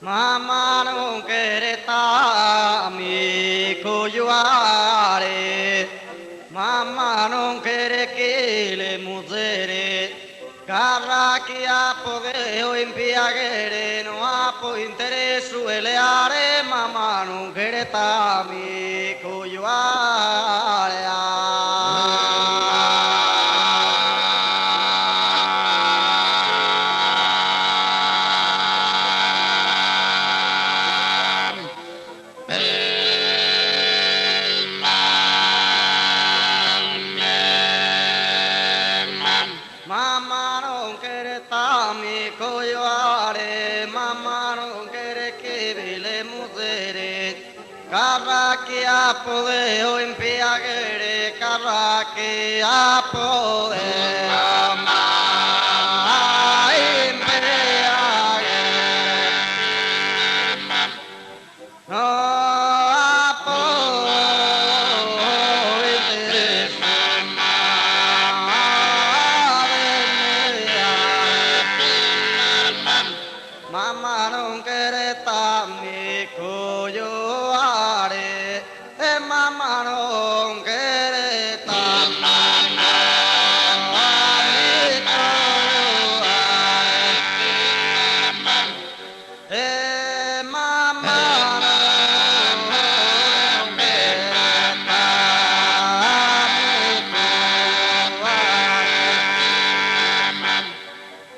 Mamma non quereta mi cogliare, mamma non quiere che le mujeres carraquia podeo impiagere, no ha interés sueleare, mamma non quereta mi cogliare. Mamma non quereta mi cogliare, mamma non quiere che le mujeres carraquia podeo impiagere, carraquia podeo mamma non quereta mi cogliare, e mamma non quereta mi cogliare, e mamma non quereta mi cogliare.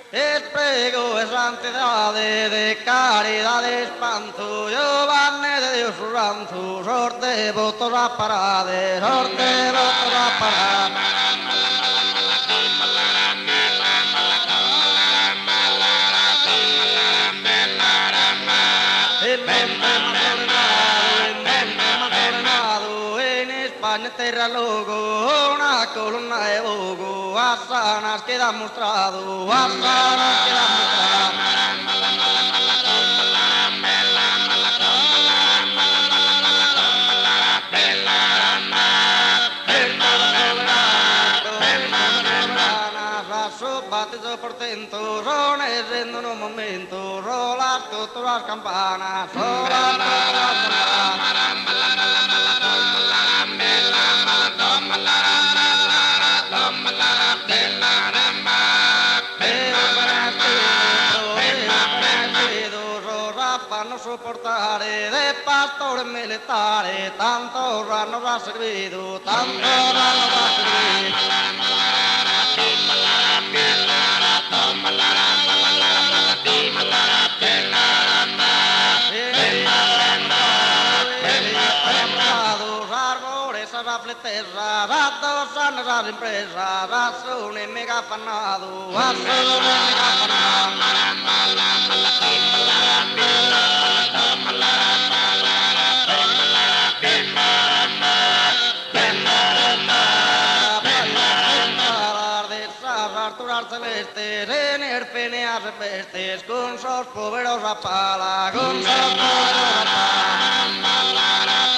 E prego e santidade de caridad de espanto, Giovanni de Dios santo, sorte votos a parade, sorte votos a parade. En España terra logo, una columna de bogo, a sanas queda mostrado, a sanas queda mostrado. Batteso portento, roneggiando in un momento, rola tutte le campane, rola tutte le fanno sopportare dei pastori militari, tanto hanno già servito, tanto hanno già servito. Terra, rato, sana, rara impresa, razzone mega fannato, razzone mega fannato, celeste, rener peneas pestes, con sos poderosa pala, con sos poderosa pala.